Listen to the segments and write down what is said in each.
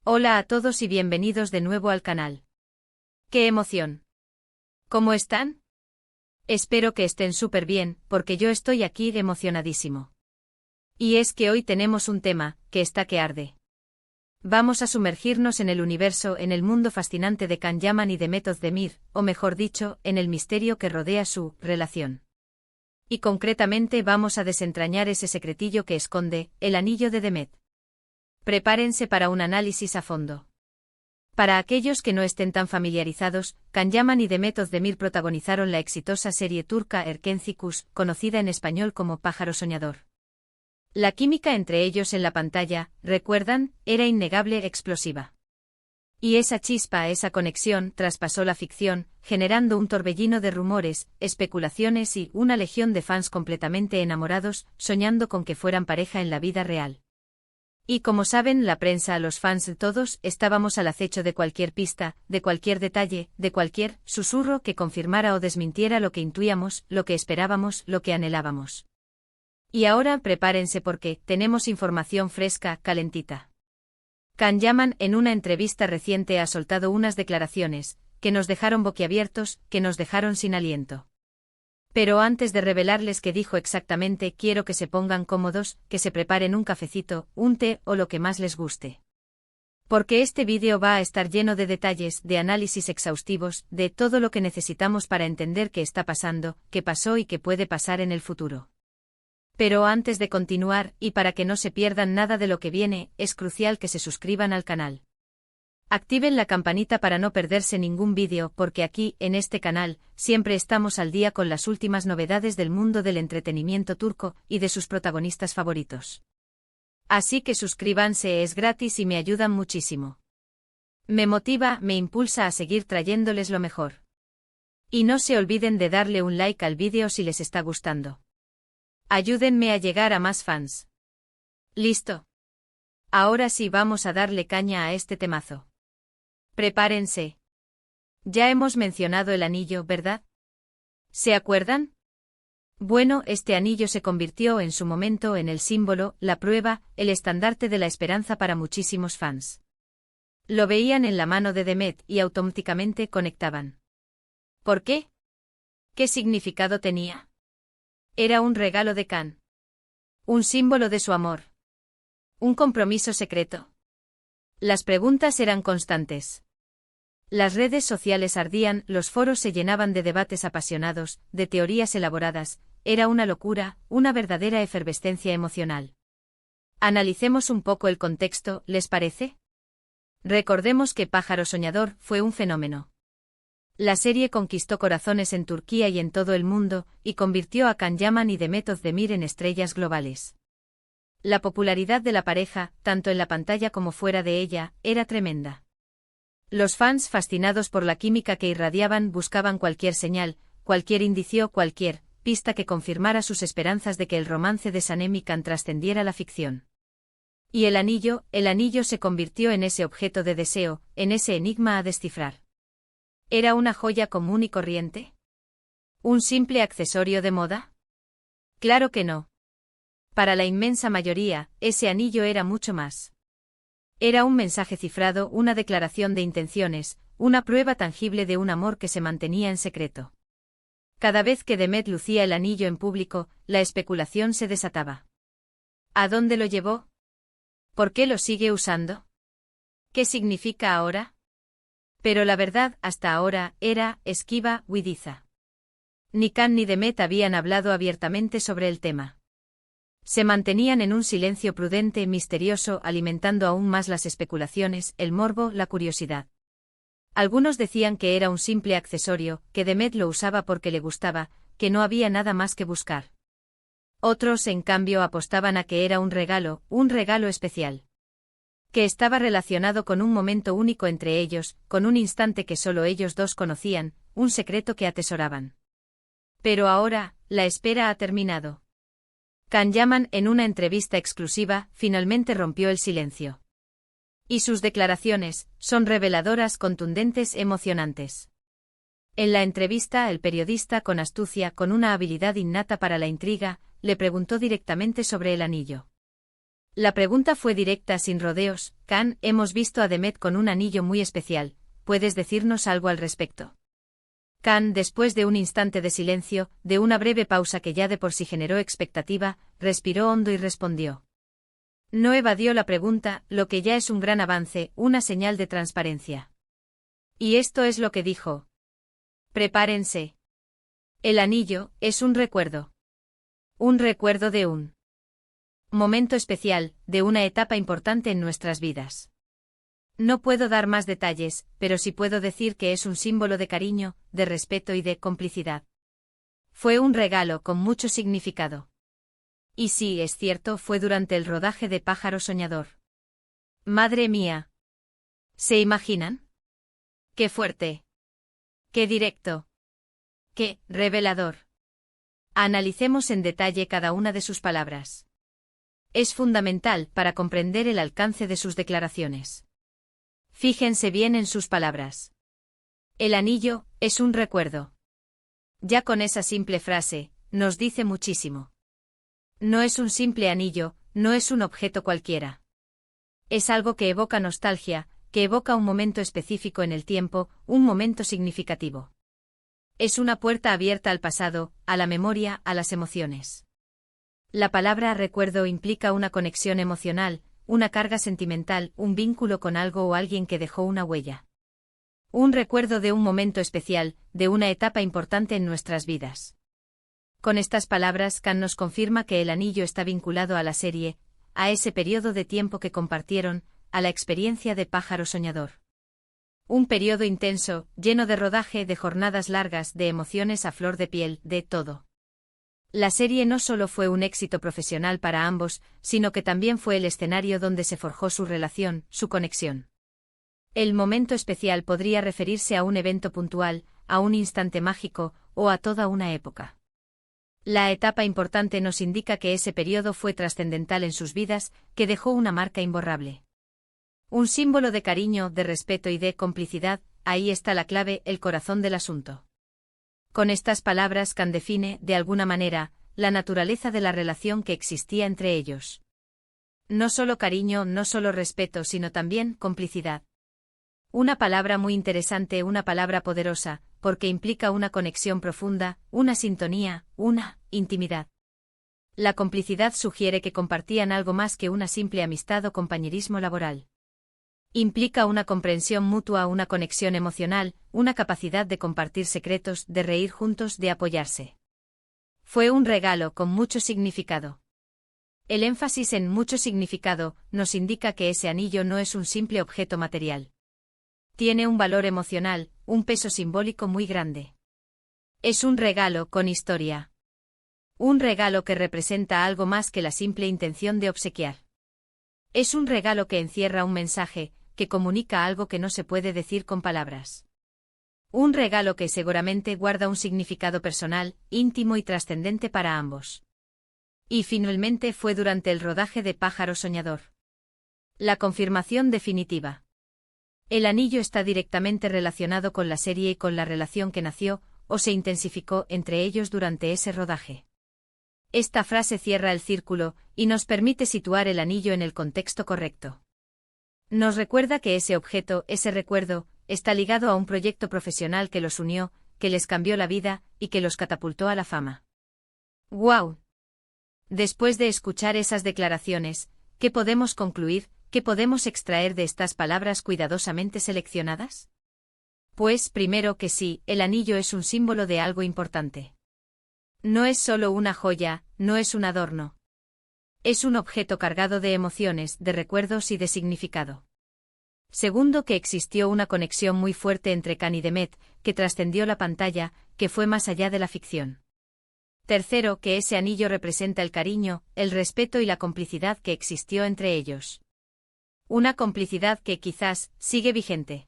Hola a todos y bienvenidos de nuevo al canal. ¡Qué emoción! ¿Cómo están? Espero que estén súper bien, porque yo estoy aquí emocionadísimo. Y es que hoy tenemos un tema, que está que arde. Vamos a sumergirnos en el universo, en el mundo fascinante de Can Yaman y de Demet Özdemir, o mejor dicho, en el misterio que rodea su relación. Y concretamente vamos a desentrañar ese secretillo que esconde el anillo de Demet. Prepárense para un análisis a fondo. Para aquellos que no estén tan familiarizados, Can Yaman y Demet Özdemir protagonizaron la exitosa serie turca Erkenci, conocida en español como Pájaro Soñador. La química entre ellos en la pantalla, recuerdan, era innegable e explosiva. Y esa chispa, esa conexión, traspasó la ficción, generando un torbellino de rumores, especulaciones y una legión de fans completamente enamorados, soñando con que fueran pareja en la vida real. Y como saben, la prensa, los fans, todos, estábamos al acecho de cualquier pista, de cualquier detalle, de cualquier susurro que confirmara o desmintiera lo que intuíamos, lo que esperábamos, lo que anhelábamos. Y ahora prepárense porque tenemos información fresca, calentita. Can Yaman en una entrevista reciente ha soltado unas declaraciones que nos dejaron boquiabiertos, que nos dejaron sin aliento. Pero antes de revelarles qué dijo exactamente, quiero que se pongan cómodos, que se preparen un cafecito, un té o lo que más les guste. Porque este vídeo va a estar lleno de detalles, de análisis exhaustivos, de todo lo que necesitamos para entender qué está pasando, qué pasó y qué puede pasar en el futuro. Pero antes de continuar, y para que no se pierdan nada de lo que viene, es crucial que se suscriban al canal. Activen la campanita para no perderse ningún vídeo, porque aquí, en este canal, siempre estamos al día con las últimas novedades del mundo del entretenimiento turco y de sus protagonistas favoritos. Así que suscríbanse, es gratis y me ayudan muchísimo. Me motiva, me impulsa a seguir trayéndoles lo mejor. Y no se olviden de darle un like al vídeo si les está gustando. Ayúdenme a llegar a más fans. ¿Listo? Ahora sí vamos a darle caña a este temazo. Prepárense. Ya hemos mencionado el anillo, ¿verdad? ¿Se acuerdan? Bueno, este anillo se convirtió en su momento en el símbolo, la prueba, el estandarte de la esperanza para muchísimos fans. Lo veían en la mano de Demet y automáticamente conectaban. ¿Por qué? ¿Qué significado tenía? Era un regalo de Can. Un símbolo de su amor. Un compromiso secreto. Las preguntas eran constantes. Las redes sociales ardían, los foros se llenaban de debates apasionados, de teorías elaboradas, era una locura, una verdadera efervescencia emocional. Analicemos un poco el contexto, ¿les parece? Recordemos que Pájaro Soñador fue un fenómeno. La serie conquistó corazones en Turquía y en todo el mundo, y convirtió a Can Yaman y Demet Özdemir en estrellas globales. La popularidad de la pareja, tanto en la pantalla como fuera de ella, era tremenda. Los fans, fascinados por la química que irradiaban, buscaban cualquier señal, cualquier indicio, cualquier pista que confirmara sus esperanzas de que el romance de Sanem y Can trascendiera la ficción. Y el anillo se convirtió en ese objeto de deseo, en ese enigma a descifrar. ¿Era una joya común y corriente? ¿Un simple accesorio de moda? Claro que no. Para la inmensa mayoría, ese anillo era mucho más. Era un mensaje cifrado, una declaración de intenciones, una prueba tangible de un amor que se mantenía en secreto. Cada vez que Demet lucía el anillo en público, la especulación se desataba. ¿A dónde lo llevó? ¿Por qué lo sigue usando? ¿Qué significa ahora? Pero la verdad, hasta ahora, era esquiva, huidiza. Ni Can ni Demet habían hablado abiertamente sobre el tema. Se mantenían en un silencio prudente, misterioso, alimentando aún más las especulaciones, el morbo, la curiosidad. Algunos decían que era un simple accesorio, que Demet lo usaba porque le gustaba, que no había nada más que buscar. Otros, en cambio, apostaban a que era un regalo especial. Que estaba relacionado con un momento único entre ellos, con un instante que solo ellos dos conocían, un secreto que atesoraban. Pero ahora, la espera ha terminado. Can Yaman, en una entrevista exclusiva, finalmente rompió el silencio. Y sus declaraciones son reveladoras, contundentes, emocionantes. En la entrevista, el periodista, con astucia, con una habilidad innata para la intriga, le preguntó directamente sobre el anillo. La pregunta fue directa sin rodeos. Kan, hemos visto a Demet con un anillo muy especial, ¿puedes decirnos algo al respecto? Kan, después de un instante de silencio, de una breve pausa que ya de por sí generó expectativa, respiró hondo y respondió. No evadió la pregunta, lo que ya es un gran avance, una señal de transparencia. Y esto es lo que dijo. Prepárense. El anillo es un recuerdo. Un recuerdo de un momento especial, de una etapa importante en nuestras vidas. No puedo dar más detalles, pero sí puedo decir que es un símbolo de cariño, de respeto y de complicidad. Fue un regalo con mucho significado. Y sí, es cierto, fue durante el rodaje de Pájaro Soñador. Madre mía. ¿Se imaginan? ¡Qué fuerte! ¡Qué directo! ¡Qué revelador! Analicemos en detalle cada una de sus palabras. Es fundamental para comprender el alcance de sus declaraciones. Fíjense bien en sus palabras. El anillo es un recuerdo. Ya con esa simple frase, nos dice muchísimo. No es un simple anillo, no es un objeto cualquiera. Es algo que evoca nostalgia, que evoca un momento específico en el tiempo, un momento significativo. Es una puerta abierta al pasado, a la memoria, a las emociones. La palabra recuerdo implica una conexión emocional, una carga sentimental, un vínculo con algo o alguien que dejó una huella. Un recuerdo de un momento especial, de una etapa importante en nuestras vidas. Con estas palabras, Kan nos confirma que el anillo está vinculado a la serie, a ese periodo de tiempo que compartieron, a la experiencia de Pájaro Soñador. Un periodo intenso, lleno de rodaje, de jornadas largas, de emociones a flor de piel, de todo. La serie no solo fue un éxito profesional para ambos, sino que también fue el escenario donde se forjó su relación, su conexión. El momento especial podría referirse a un evento puntual, a un instante mágico, o a toda una época. La etapa importante nos indica que ese periodo fue trascendental en sus vidas, que dejó una marca imborrable. Un símbolo de cariño, de respeto y de complicidad, ahí está la clave, el corazón del asunto. Con estas palabras Kan define, de alguna manera, la naturaleza de la relación que existía entre ellos. No solo cariño, no solo respeto, sino también complicidad. Una palabra muy interesante, una palabra poderosa, porque implica una conexión profunda, una sintonía, una intimidad. La complicidad sugiere que compartían algo más que una simple amistad o compañerismo laboral. Implica una comprensión mutua, una conexión emocional, una capacidad de compartir secretos, de reír juntos, de apoyarse. Fue un regalo con mucho significado. El énfasis en mucho significado nos indica que ese anillo no es un simple objeto material. Tiene un valor emocional, un peso simbólico muy grande. Es un regalo con historia. Un regalo que representa algo más que la simple intención de obsequiar. Es un regalo que encierra un mensaje, que comunica algo que no se puede decir con palabras. Un regalo que seguramente guarda un significado personal, íntimo y trascendente para ambos. Y finalmente fue durante el rodaje de Pájaro Soñador. La confirmación definitiva. El anillo está directamente relacionado con la serie y con la relación que nació, o se intensificó entre ellos durante ese rodaje. Esta frase cierra el círculo, y nos permite situar el anillo en el contexto correcto. Nos recuerda que ese objeto, ese recuerdo, está ligado a un proyecto profesional que los unió, que les cambió la vida, y que los catapultó a la fama. ¡Guau! Después de escuchar esas declaraciones, ¿qué podemos concluir, qué podemos extraer de estas palabras cuidadosamente seleccionadas? Pues, primero que sí, el anillo es un símbolo de algo importante. No es solo una joya, no es un adorno. Es un objeto cargado de emociones, de recuerdos y de significado. Segundo, que existió una conexión muy fuerte entre Kan y Demet, que trascendió la pantalla, que fue más allá de la ficción. Tercero, que ese anillo representa el cariño, el respeto y la complicidad que existió entre ellos. Una complicidad que quizás sigue vigente.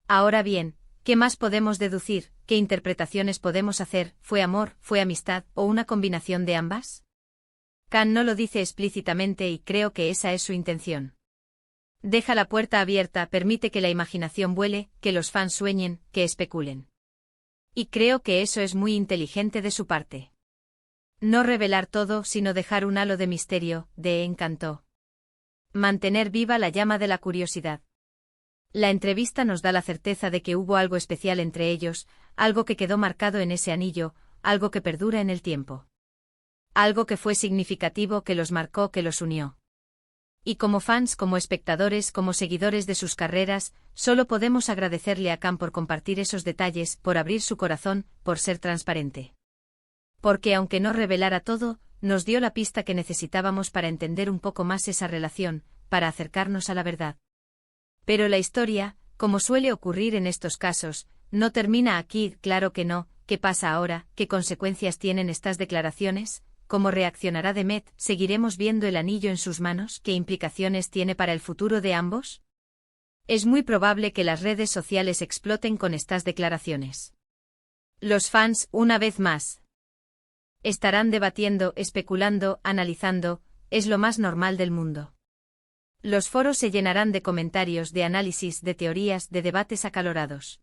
Ahora bien, ¿qué más podemos deducir? ¿Qué interpretaciones podemos hacer? ¿Fue amor, fue amistad o una combinación de ambas? Kan no lo dice explícitamente y creo que esa es su intención. Deja la puerta abierta, permite que la imaginación vuele, que los fans sueñen, que especulen. Y creo que eso es muy inteligente de su parte. No revelar todo, sino dejar un halo de misterio, de encanto. Mantener viva la llama de la curiosidad. La entrevista nos da la certeza de que hubo algo especial entre ellos, algo que quedó marcado en ese anillo, algo que perdura en el tiempo. Algo que fue significativo, que los marcó, que los unió. Y como fans, como espectadores, como seguidores de sus carreras, solo podemos agradecerle a Khan por compartir esos detalles, por abrir su corazón, por ser transparente. Porque aunque no revelara todo, nos dio la pista que necesitábamos para entender un poco más esa relación, para acercarnos a la verdad. Pero la historia, como suele ocurrir en estos casos, no termina aquí, claro que no. ¿Qué pasa ahora? ¿Qué consecuencias tienen estas declaraciones? ¿Cómo reaccionará Demet? ¿Seguiremos viendo el anillo en sus manos? ¿Qué implicaciones tiene para el futuro de ambos? Es muy probable que las redes sociales exploten con estas declaraciones. Los fans, una vez más, estarán debatiendo, especulando, analizando, es lo más normal del mundo. Los foros se llenarán de comentarios, de análisis, de teorías, de debates acalorados.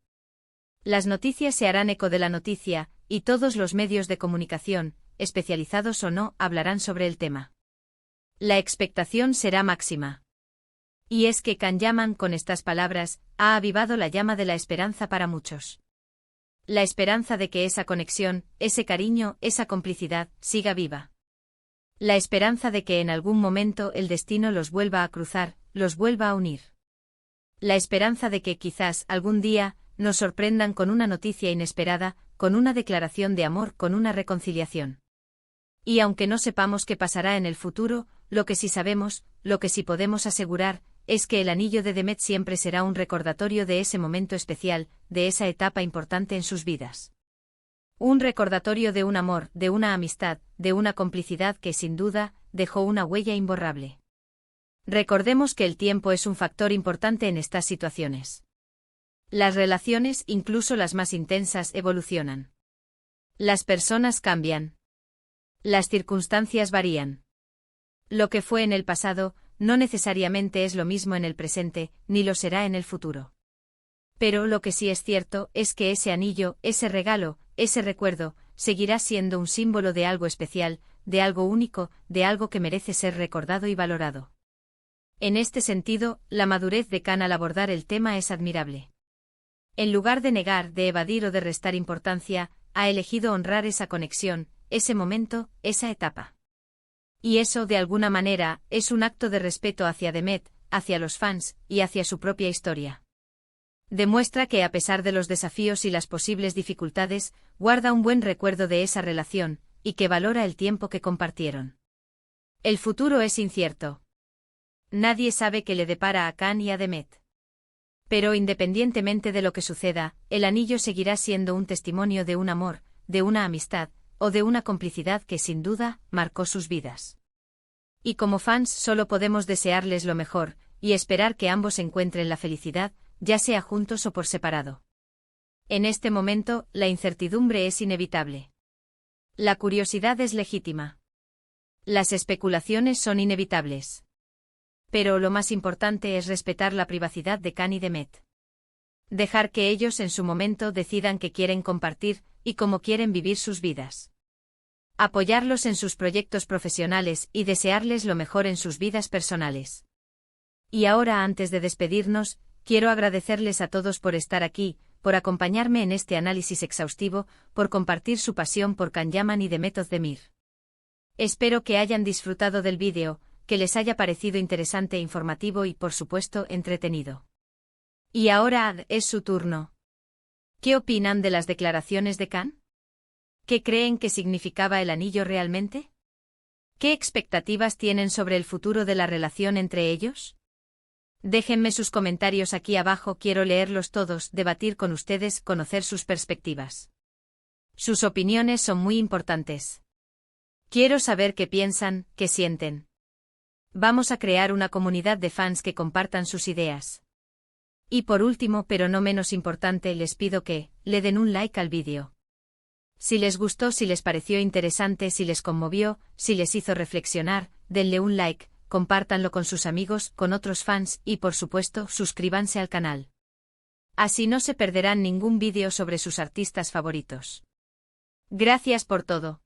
Las noticias se harán eco de la noticia, y todos los medios de comunicación, especializados o no, hablarán sobre el tema. La expectación será máxima. Y es que Khan Yaman, con estas palabras, ha avivado la llama de la esperanza para muchos. La esperanza de que esa conexión, ese cariño, esa complicidad, siga viva. La esperanza de que en algún momento el destino los vuelva a cruzar, los vuelva a unir. La esperanza de que quizás algún día nos sorprendan con una noticia inesperada, con una declaración de amor, con una reconciliación. Y aunque no sepamos qué pasará en el futuro, lo que sí sabemos, lo que sí podemos asegurar, es que el anillo de Demet siempre será un recordatorio de ese momento especial, de esa etapa importante en sus vidas. Un recordatorio de un amor, de una amistad, de una complicidad que sin duda dejó una huella imborrable. Recordemos que el tiempo es un factor importante en estas situaciones. Las relaciones, incluso las más intensas, evolucionan. Las personas cambian. Las circunstancias varían. Lo que fue en el pasado, no necesariamente es lo mismo en el presente, ni lo será en el futuro. Pero lo que sí es cierto es que ese anillo, ese regalo, ese recuerdo, seguirá siendo un símbolo de algo especial, de algo único, de algo que merece ser recordado y valorado. En este sentido, la madurez de Khan al abordar el tema es admirable. En lugar de negar, de evadir o de restar importancia, ha elegido honrar esa conexión, ese momento, esa etapa. Y eso, de alguna manera, es un acto de respeto hacia Demet, hacia los fans, y hacia su propia historia. Demuestra que a pesar de los desafíos y las posibles dificultades, guarda un buen recuerdo de esa relación, y que valora el tiempo que compartieron. El futuro es incierto. Nadie sabe qué le depara a Khan y a Demet. Pero independientemente de lo que suceda, el anillo seguirá siendo un testimonio de un amor, de una amistad, o de una complicidad que sin duda marcó sus vidas. Y como fans solo podemos desearles lo mejor, y esperar que ambos encuentren la felicidad, ya sea juntos o por separado. En este momento, la incertidumbre es inevitable. La curiosidad es legítima. Las especulaciones son inevitables. Pero lo más importante es respetar la privacidad de Khan y Demet. Dejar que ellos en su momento decidan qué quieren compartir, y cómo quieren vivir sus vidas. Apoyarlos en sus proyectos profesionales y desearles lo mejor en sus vidas personales. Y ahora, antes de despedirnos, quiero agradecerles a todos por estar aquí, por acompañarme en este análisis exhaustivo, por compartir su pasión por Khan Yaman y Demet Özdemir. Espero que hayan disfrutado del vídeo, que les haya parecido interesante, informativo y, por supuesto, entretenido. Y ahora es su turno. ¿Qué opinan de las declaraciones de Khan? ¿Qué creen que significaba el anillo realmente? ¿Qué expectativas tienen sobre el futuro de la relación entre ellos? Déjenme sus comentarios aquí abajo, quiero leerlos todos, debatir con ustedes, conocer sus perspectivas. Sus opiniones son muy importantes. Quiero saber qué piensan, qué sienten. Vamos a crear una comunidad de fans que compartan sus ideas. Y por último, pero no menos importante, les pido que le den un like al vídeo. Si les gustó, si les pareció interesante, si les conmovió, si les hizo reflexionar, denle un like, compártanlo con sus amigos, con otros fans y, por supuesto, suscríbanse al canal. Así no se perderán ningún vídeo sobre sus artistas favoritos. Gracias por todo.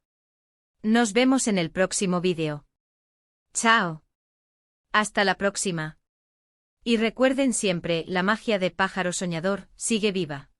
Nos vemos en el próximo vídeo. Chao. Hasta la próxima. Y recuerden siempre, la magia de pájaro soñador sigue viva.